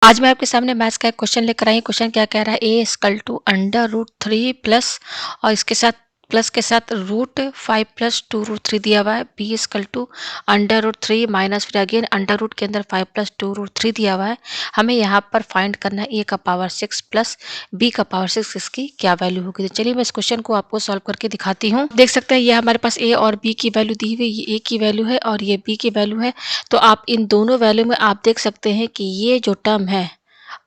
आज मैं आपके सामने मैथ्स का एक क्वेश्चन लेकर आई हूँ। क्वेश्चन क्या कह रहा है, A equal to under root three plus और इसके साथ प्लस के साथ root five plus two root three दिया हुआ है। B equal to under root three minus फिर अगेन अंडर रूट के अंदर five plus two root three दिया हुआ है। हमें यहाँ पर फाइंड करना है ए का पावर सिक्स प्लस बी का पावर सिक्स, इसकी क्या वैल्यू होगी। तो चलिए मैं इस क्वेश्चन को आपको सॉल्व करके दिखाती हूँ। देख सकते हैं ये हमारे पास ए और बी की वैल्यू दी हुई, ये ए की वैल्यू है और ये बी की वैल्यू है। तो आप इन दोनों वैल्यू में आप देख सकते हैं कि ये जो टर्म है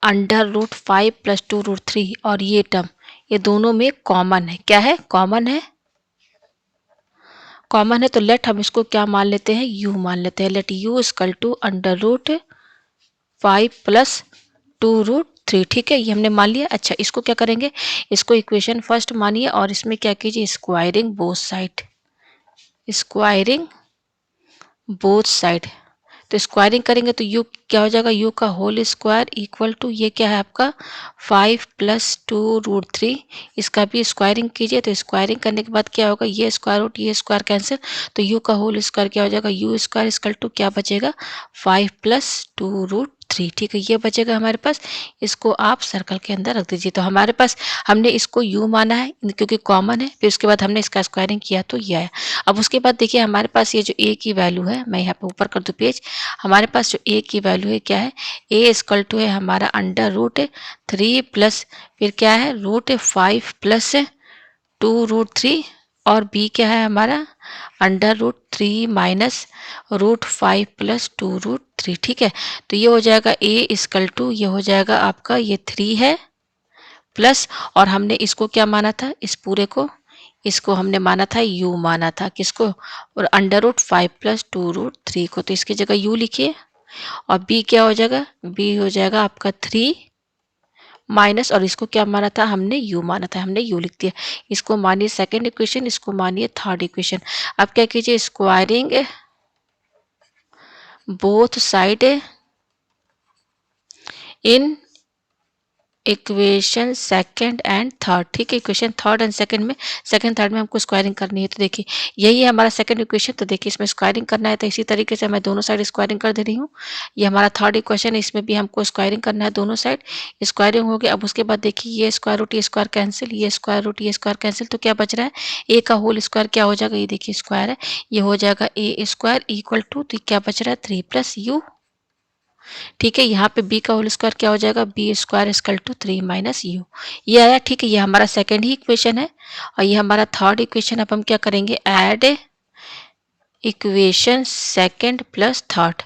under root five plus two root three और ये टर्म, ये दोनों में कॉमन है। क्या है? कॉमन है। कॉमन है तो लेट हम इसको क्या मान लेते हैं, यू मान लेते हैं। Let u equal to under root five plus two root three. ठीक है, ये हमने मान लिया। अच्छा, इसको क्या करेंगे, इसको इक्वेशन फर्स्ट मानिए और इसमें क्या कीजिए, squaring both side, squaring both side. तो स्क्वायरिंग करेंगे तो यू क्या हो जाएगा, यू का होल स्क्वायर इक्वल टू ये क्या है आपका five plus two root three. इसका भी स्क्वायरिंग कीजिए तो स्क्वायरिंग करने के बाद क्या होगा, ये स्क्वायर रूट ये स्क्वायर कैंसिल, तो यू का होल स्क्वायर क्या हो जाएगा, यू स्क्वायर इक्वल टू क्या बचेगा, five plus two root three. ठीक है, ये बचेगा हमारे पास। इसको आप सर्कल के अंदर रख दीजिए। तो हमारे पास हमने इसको u माना है क्योंकि कॉमन है, फिर उसके बाद हमने इसका स्क्वायरिंग किया तो ये आया। अब उसके बाद देखिए हमारे पास ये जो a की वैल्यू है, मैं यहाँ पे ऊपर कर दूँ पेज, हमारे पास जो a की वैल्यू है क्या है, a इक्वल टू है हमारा अंडर रूट थ्री प्लस फिर क्या है root five plus two root three और b क्या है हमारा under root three minus root five plus two root three. ठीक है, तो ये हो जाएगा a इक्वल टू, ये हो जाएगा आपका ये थ्री है प्लस, और हमने इसको क्या माना था, इस पूरे को, इसको हमने माना था u माना था, किसको, और under root five plus two root three को, तो इसकी जगह u लिखिए। और b क्या हो जाएगा, b हो जाएगा आपका थ्री माइनस, और इसको क्या माना था हमने, u माना था, हमने u लिख दिया। इसको मानिए सेकंड इक्वेशन, इसको मानिए थर्ड इक्वेशन। अब क्या कीजिए, squaring both side in equation second and third. ठीक है, इक्वेशन थर्ड एंड सेकंड में, सेकंड थर्ड में हमको स्क्वायरिंग करनी है। तो देखिए यही है हमारा सेकंड इक्वेशन, तो देखिए इसमें स्क्वायरिंग करना है तो इसी तरीके से मैं दोनों साइड स्क्वायरिंग कर दे रही हूँ। ये हमारा थर्ड इक्वेशन है, इसमें भी हमको स्क्वायरिंग करना है, दोनों साइड स्क्वायरिंग हो गया। अब उसके बाद देखिए ये स्क्वायर रूट ये स्क्वायर कैंसिल, ये स्क्वायर रूट ये स्क्वायर कैंसिल, तो क्या बच रहा है, ए का होल स्क्वायर क्या हो जाएगा, ये देखिए स्क्वायर है, ये हो जाएगा ए स्क्वायर इक्वल टू, तो क्या बच रहा है थ्री प्लस यू। ठीक है, यहाँ पे b का होल स्क्वायर क्या हो जाएगा, b square equal to three minus u, ये आया। ठीक है, ये हमारा सेकेंड ही इक्वेशन है और ये हमारा थर्ड इक्वेशन। अब हम क्या करेंगे, add equation second plus third,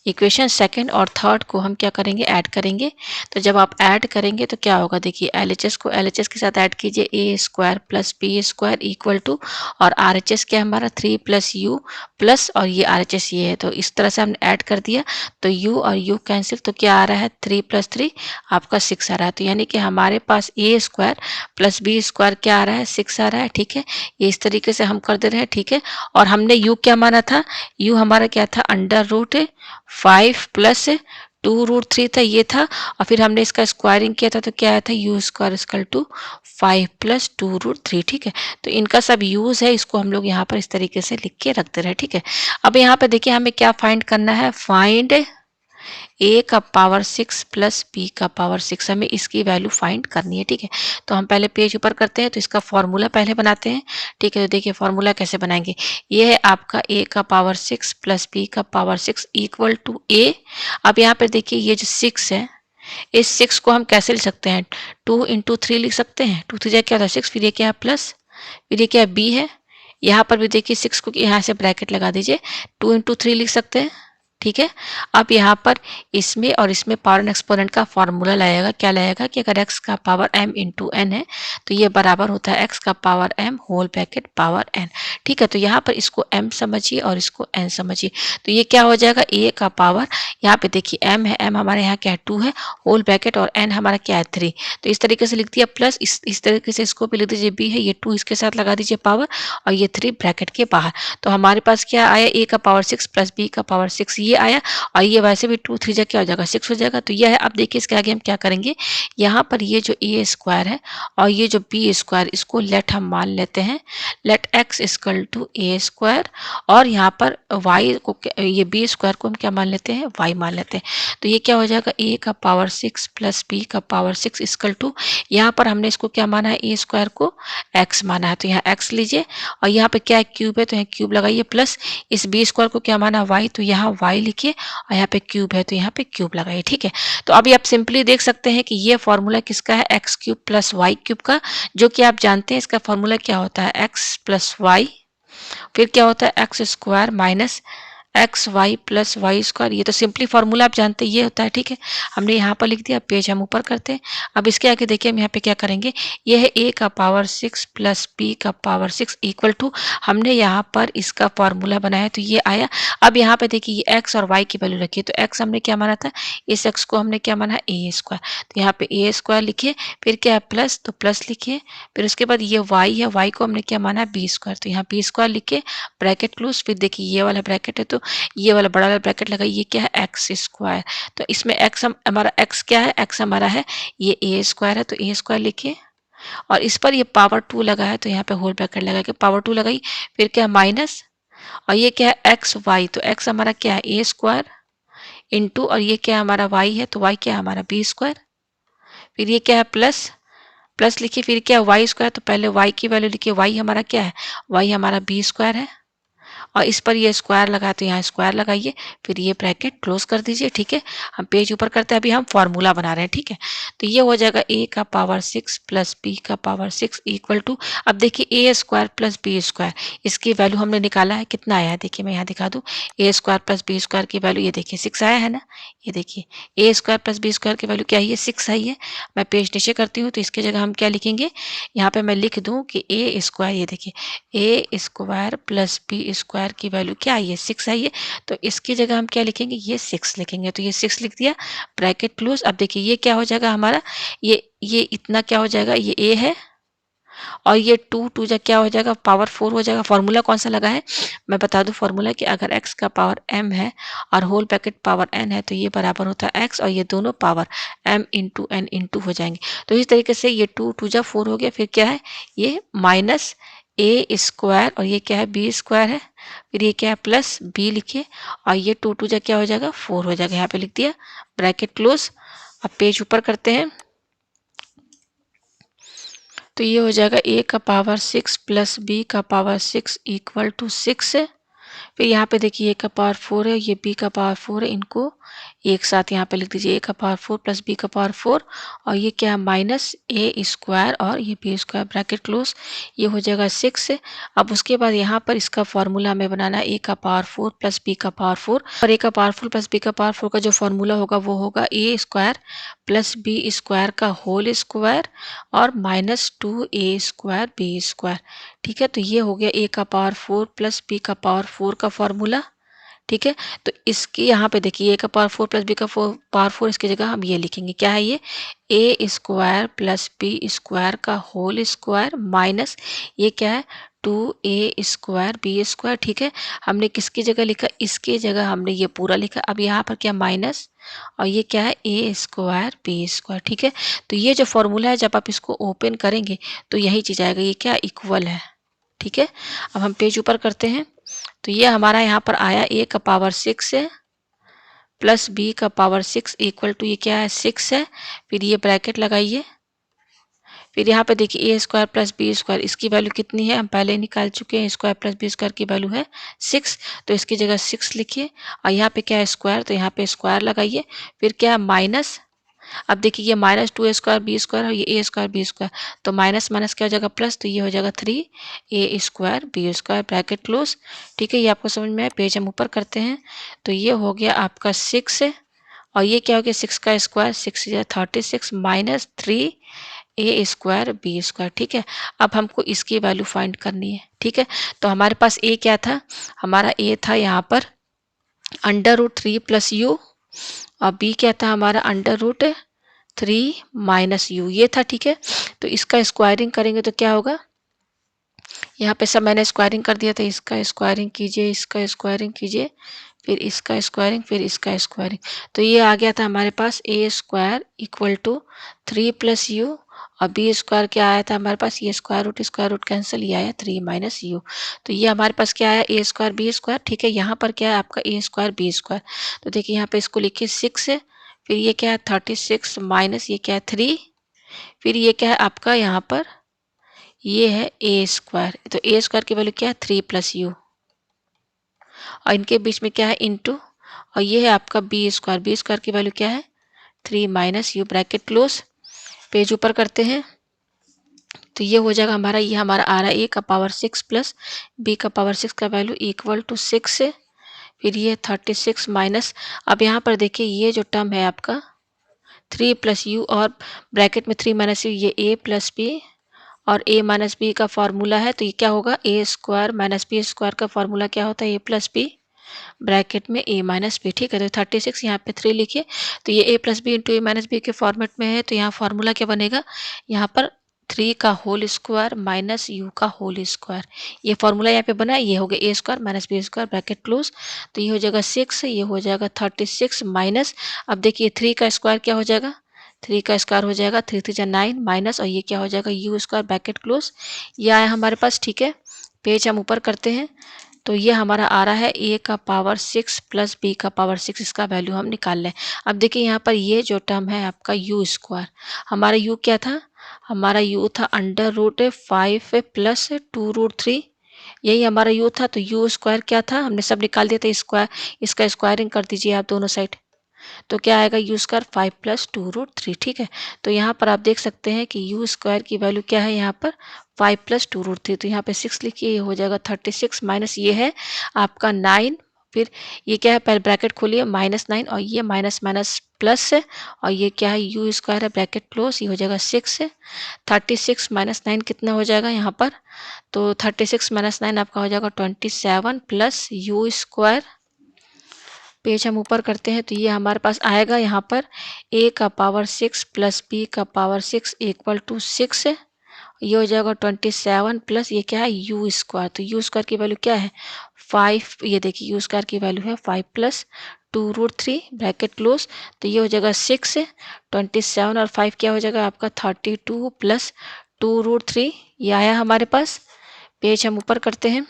equation second और थर्ड को हम क्या करेंगे, ऐड करेंगे। तो जब आप ऐड करेंगे तो क्या होगा, देखिए एलएचएस को एलएचएस के साथ ऐड कीजिए, A square plus B square equal to, और आरएचएस क्या हमारा थ्री प्लस यू प्लस, और ये आरएचएस ये है, तो इस तरह से हमने ऐड कर दिया। तो यू और यू कैंसिल, तो क्या आ रहा है, थ्री प्लस थ्री आपका सिक्स आ रहा है। तो यानी कि हमारे पास A square plus B square क्या आ रहा है, सिक्स आ रहा है। ठीक है, ये इस तरीके से हम कर दे रहे हैं। ठीक है, और हमने यू क्या माना था, यू हमारा क्या था, under root five plus two root three था, ये था, और फिर हमने इसका स्क्वायरिंग किया था तो क्या आया था, u square equal to five plus two root three. ठीक है, तो इनका सब यूज है, इसको हम लोग यहाँ पर इस तरीके से लिख के रखते रहे। ठीक है, अब यहाँ पे देखिए हमें क्या फाइंड करना है, फाइंड ए का पावर सिक्स प्लस बी का पावर सिक्स, हमें इसकी वैल्यू फाइंड करनी है। ठीक है, तो हम पहले पेज ऊपर करते हैं, तो इसका फॉर्मूला पहले बनाते हैं। ठीक है, तो देखिए फॉर्मूला कैसे बनाएंगे, ये है आपका ए का पावर सिक्स प्लस बी का पावर सिक्स इक्वल टू ए। अब यहाँ पर देखिए ये जो सिक्स है, इस सिक्स को हम कैसे लिख सकते हैं, टू इंटू थ्री लिख सकते हैं, टू थ्री क्या होता है सिक्स, फिर ये क्या है प्लस, फिर ये क्या है बी है। यहाँ पर भी देखिए सिक्स को यहाँ से ब्रैकेट लगा दीजिए, टू इंटू थ्री लिख सकते हैं। ठीक है, अब यहाँ पर इसमें और इसमें पावर एंड एक्सपोनेंट का फॉर्मूला लाएगा, क्या लाएगा कि अगर x का पावर m इंटू एन है तो ये बराबर होता है x का power m whole bracket power n। ठीक है, तो यहाँ पर इसको m समझिए और इसको n समझिए, तो ये क्या हो जाएगा, a का पावर, यहाँ पे देखिए m है, m हमारे यहाँ क्या है टू है, होल ब्रैकेट, और n हमारा क्या है थ्री, तो इस तरीके से लिख दिया, प्लस इस तरीके से इसको भी लिख दीजिए, b है, ये टू इसके साथ लगा दीजिए पावर, और ये थ्री ब्रैकेट के बाहर। तो हमारे पास क्या आया, a का पावर सिक्स प्लस b का पावर सिक्स, ये आया और ये वैसे भी 2 3 जा क्या हो जाएगा 6 हो जाएगा। तो ये है। अब देखिए इसके आगे हम क्या करेंगे, यहाँ पर ये जो ए स्क्वायर है और ये जो बी स्क्वायर, इसको लेट हम मान लेते हैं, let x equal to a square, और यहाँ पर वाई को ये बी स्क्वायर को हम क्या मान लेते हैं, वाई मान लेते हैं। तो ये क्या हो जाएगा, ए का पावर 6 प्लस बी का पावर 6 इक्वल टू, यहाँ पर हमने इसको क्या माना है, ए स्क्वायर को एक्स माना है, तो यहाँ एक्स लीजिए, और यहाँ पे क्या है, क्यूब है, तो यहाँ क्यूब लगाइए, प्लस इस बी स्क्वायर को क्या माना, वाई, तो यहाँ वाई लिखिए, और यहाँ पे क्यूब है तो यहाँ पे क्यूब लगाइए। ठीक है, तो अभी आप सिंपली देख सकते हैं कि ये फॉर्मूला किसका है, x cube plus y cube का, जो कि आप जानते हैं इसका फॉर्मूला क्या होता है, एक्स प्लस वाई, फिर क्या होता है x square minus x y plus y square. ये तो सिंपली फॉर्मूला आप जानते हैं ये होता है। ठीक है, हमने यहाँ पर लिख दिया, पेज हम ऊपर करते हैं। अब इसके आगे देखिए हम यहाँ पे क्या करेंगे, ये है ए का पावर 6 प्लस बी का पावर 6 इक्वल टू, हमने यहाँ पर इसका फॉर्मूला बनाया तो ये आया। अब यहाँ पे देखिए ये एक्स और वाई की वैल्यू रखिए, तो एक्स हमने क्या माना था, इस एक्स को हमने क्या माना, ए स्क्वायर, तो यहाँ पे ए स्क्वायर लिखिए, फिर क्या है प्लस, तो प्लस लिखिए, फिर उसके बाद ये वाई है, वाई को हमने क्या माना, बी स्क्वायर, तो यहाँ बी स्क्वायर लिखिए, ब्रैकेट क्लोज, फिर देखिए ये वाला ब्रैकेट है तो ये वाला बड़ा वाला ब्रैकेट लगाइए, ये क्या है, एक्स स्क्वायर, तो इसमें एक्स हमारा एक्स क्या है, एक्स हमारा है ये ए स्क्वायर है, तो ए स्क्वायर लिखिए, और इस पर ये पावर 2 लगा है, तो यहाँ पे होल ब्रैकेट लगा के पावर 2 लगाई, फिर क्या है माइनस, और ये क्या है एक्स वाई, तो एक्स हमारा क्या है ए स्क्वायर इंटू, और ये क्या है हमारा वाई है, तो वाई क्या है हमारा बी स्क्वायर, फिर ये क्या है प्लस, प्लस लिखिए, फिर क्या है वाई स्क्वायर, तो पहले वाई की वैल्यू लिखिए, वाई हमारा क्या है, वाई हमारा बी स्क्वायर है, और इस पर ये स्क्वायर लगा तो यहाँ स्क्वायर लगाइए, फिर ये ब्रैकेट क्लोज कर दीजिए। ठीक है, हम पेज ऊपर करते हैं, अभी हम फॉर्मूला बना रहे हैं। ठीक है, तो ये हो जाएगा ए का पावर 6 प्लस बी का पावर 6 इक्वल टू, अब देखिए ए स्क्वायर प्लस बी स्क्वायर, इसकी वैल्यू हमने निकाला है, कितना आया है देखिए, मैं यहाँ दिखा दूँ, ए स्क्वायर प्लस बी स्क्वायर की वैल्यू ये देखिए 6 आया है ना, ये देखिए ए स्क्वायर प्लस बी स्क्वायर की वैल्यू क्या है, ये 6 आई है। मैं पेज नीचे करती हूँ, तो इसकी जगह हम क्या लिखेंगे, यहाँ पे मैं लिख दूँ कि ए स्क्वायर, ये देखिए ए स्क्वायर प्लस बी स्क्वायर की वैल्यू क्या आई है, 6 आई है, तो इसकी जगह हम क्या लिखेंगे, ये 6 लिखेंगे, तो ये 6 लिख दिया, ब्रैकेट क्लोज। अब देखिए ये क्या हो जाएगा हमारा, ये इतना क्या हो जाएगा, ये ए है, और ये 2 2 जा क्या हो जाएगा, पावर 4 हो जाएगा। फॉर्मूला कौन सा लगा है, मैं बता दूं फॉर्मूला, कि अगर x का पावर m है और होल ब्रैकेट पावर n है, तो ये बराबर होता है x, और ये दोनों power m into n into हो जाएंगे। तो इस तरीके से ये 2 2 जा 4 हो गया, फिर क्या है ये माइनस ए स्क्वायर, और ये क्या है बी स्क्वायर है, फिर ये क्या है प्लस बी लिखिए, और ये 2 2 जा क्या हो जाएगा 4 हो जाएगा, यहाँ पे लिख दिया, ब्रैकेट क्लोज। अब पेज ऊपर करते हैं, तो ये हो जाएगा ए का पावर 6 प्लस बी का पावर 6 इक्वल टू 6 है। फिर यहाँ पे देखिए ए का पावर 4 है, ये बी का पावर 4 है, इनको एक साथ यहाँ पे लिख दीजिए, ए का पावर 4 प्लस बी का पावर 4, और ये क्या है माइनस ए स्क्वायर और ये बी स्क्वायर, ब्रैकेट क्लोज, ये हो जाएगा 6 है। अब उसके बाद यहाँ पर इसका फॉर्मूला हमें बनाना है, ए का पावर 4 प्लस बी का पावर 4, और ए का पावर 4 प्लस बी का पावर 4 का जो फॉर्मूला होगा वो होगा ए स्क्वायर प्लस बी स्क्वायर का होल स्क्वायर और minus 2 A square B square. ठीक है, तो ये हो गया ए का पावर 4 प्लस बी का पावर 4 का फॉर्मूला। ठीक है, तो इसकी यहाँ पे देखिए ए का पावर 4 प्लस बी का पावर 4, इसकी जगह हम ये लिखेंगे, क्या है ये, A square plus B square का होल स्क्वायर माइनस ये क्या है 2 ए स्क्वायर बी स्क्वायर। ठीक है, हमने किसकी जगह लिखा, इसकी जगह हमने ये पूरा लिखा। अब यहाँ पर क्या माइनस, और ये क्या है ए स्क्वायर बी स्क्वायर। ठीक है, तो ये जो फॉर्मूला है जब आप इसको ओपन करेंगे तो यही चीज़ आएगा, ये क्या इक्वल है। ठीक है, अब हम पेज ऊपर करते हैं, तो ये हमारा यहाँ पर आया ए का पावर 6 है प्लस बी का पावर 6 इक्वल टू ये क्या है 6 है, फिर ये ब्रैकेट लगाइए, फिर यहाँ पे देखिए ए स्क्वायर प्लस बी स्क्वायर, इसकी वैल्यू कितनी है हम पहले ही निकाल चुके हैं, स्क्वायर प्लस बी स्क्वायर की वैल्यू है 6, तो इसकी जगह 6 लिखिए, और यहाँ पे क्या है स्क्वायर, तो यहाँ पे स्क्वायर लगाइए, फिर क्या है माइनस, अब देखिए ये minus 2 A square B square और ये ए स्क्वायर बी स्क्वायर, तो माइनस माइनस क्या हो जाएगा प्लस, तो ये हो जाएगा 3 A square B square, bracket close. ठीक है, ये आपको समझ में आया, पेज हम ऊपर करते हैं, तो ये हो गया आपका 6, और ये क्या हो गया 6 का स्क्वायर, 6 या 36 minus 3 A square B square. ठीक है, अब हमको इसकी वैल्यू फाइंड करनी है। ठीक है, तो हमारे पास ए क्या था, हमारा ए था यहाँ पर √3 प्लस यू, और बी क्या था हमारा √3 माइनस यू, ये था। ठीक है, तो इसका स्क्वायरिंग करेंगे तो क्या होगा, यहाँ पे सब मैंने स्क्वायरिंग कर दिया था, इसका स्क्वायरिंग कीजिए, इसका स्क्वायरिंग कीजिए, फिर इसका स्क्वायरिंग, फिर इसका स्क्वायरिंग। तो ये आ गया था हमारे पास A square equal to 3 plus U, और बी स्क्वायर क्या आया था हमारे पास, ये स्क्वायर रूट कैंसिल, ये आया 3 माइनस यू। तो ये हमारे पास क्या आया, ए स्क्वायर बी स्क्वायर। ठीक है, यहाँ पर क्या है आपका ए स्क्वायर बी स्क्वायर। तो देखिए यहाँ पे इसको लिखिए 6 है, फिर ये क्या है 36 माइनस ये क्या है 3, फिर ये क्या है आपका यहाँ पर ये है ए स्क्वायर। तो ए स्क्वायर की वैल्यू क्या है 3 प्लस यू, और इनके बीच में क्या है इंटू, और ये है आपका बी स्क्वायर की वैल्यू क्या है 3 minus you, bracket close. Page ऊपर करते हैं तो ये हो जाएगा हमारा, ये हमारा आ रहा है ए का पावर 6 प्लस बी का पावर 6 का वैल्यू इक्वल टू 6 है, फिर ये 36 माइनस, अब यहाँ पर देखिए ये जो टर्म है आपका 3 प्लस यू और ब्रैकेट में 3 माइनस यू, ये ए प्लस बी, और a माइनस बी का फॉर्मूला है, तो ये क्या होगा ए स्क्वायर माइनस बी स्क्वायर का फॉर्मूला क्या होता है ए प्लस बी, ब्रैकेट में a माइनस बी। ठीक है, तो 36 यहाँ पे 3 लिखिए, तो ये a plus b into a minus b के फॉर्मेट में है, तो यहाँ फॉर्मूला क्या बनेगा, यहाँ पर 3 का होल स्क्वायर माइनस यू का होल स्क्वायर, ये फॉर्मूला यहाँ पे बना, ये हो गया A square minus B square bracket close. तो ये हो जाएगा 6, ये हो जाएगा 36 माइनस, अब देखिए 3 का स्क्वायर क्या हो जाएगा, 3 का स्क्वायर हो जाएगा 3 3 9 माइनस, और ये क्या हो जाएगा यू स्क्वायर ब्रैकेट क्लोज। ये आया हमारे पास। ठीक है, पेज हम ऊपर करते हैं, तो ये हमारा आ रहा है ए का पावर 6 प्लस बी का पावर 6, इसका वैल्यू हम निकाल लें। अब देखिए यहाँ पर ये जो टर्म है आपका यू स्क्वायर, हमारा यू क्या था, हमारा यू था अंडर रूट 5 प्लस 2 रूट 3, यही हमारा यू था। तो यू स्क्वायर क्या था, हमने सब निकाल दिया था स्क्वायर, इसका स्क्वायरिंग कर दीजिए आप दोनों साइड, तो क्या आएगा यू स्क्वायर 5 प्लस 2 रूट 3। ठीक है, तो यहाँ पर आप देख सकते हैं कि यू स्क्वायर की वैल्यू क्या है यहाँ पर 5 प्लस 2 रूट 3, तो यहाँ पे 6 लिखिए, ये हो जाएगा 36 माइनस ये है आपका 9, फिर ये क्या है पहले ब्रैकेट खोलिए -9, और ये माइनस माइनस प्लस है, और ये क्या है यू स्क्वायर है ब्रैकेट क्लोज, ये हो जाएगा 6 है, 36 माइनस 9 कितना हो जाएगा यहाँ पर, तो 36 माइनस 9 आपका हो जाएगा 27 प्लस यू स्क्वायर। पेज हम ऊपर करते हैं तो ये हमारे पास आएगा यहाँ पर a का पावर 6 प्लस b का पावर 6 इक्वल टू 6 है, ये हो जाएगा 27 प्लस ये क्या है यू स्क्वायर, तो यू स्क्वायर की वैल्यू क्या है 5, ये देखिए यू स्क्वायर की वैल्यू है 5 प्लस 2 रूट 3 ब्रैकेट क्लोज, तो ये हो जाएगा 6 है, 27 और 5 क्या हो जाएगा आपका 32 प्लस 2 रूट 3, ये आया हमारे पास। पेज हम ऊपर करते हैं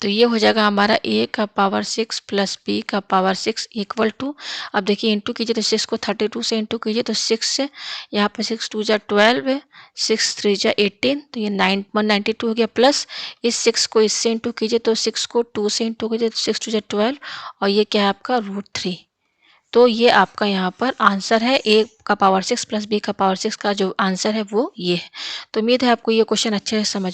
तो ये हो जाएगा हमारा a का पावर 6 प्लस b का पावर 6 इक्वल टू, अब देखिए इंटू कीजिए तो 6 को 32 से इंटू कीजिए तो 6 से, यहाँ पे 6 2 जा 12 है, 6 3 जा 18, तो ये 192 हो गया, प्लस इस 6 को इससे इंटू कीजिए तो 6 को 2 से इंटू कीजिए तो 6 2 जा 12, और ये क्या है आपका रूट 3। तो ये आपका यहाँ पर आंसर है a का पावर 6 प्लस b का पावर 6 का जो आंसर है वो ये है। तो उम्मीद है आपको ये क्वेश्चन अच्छे से समझ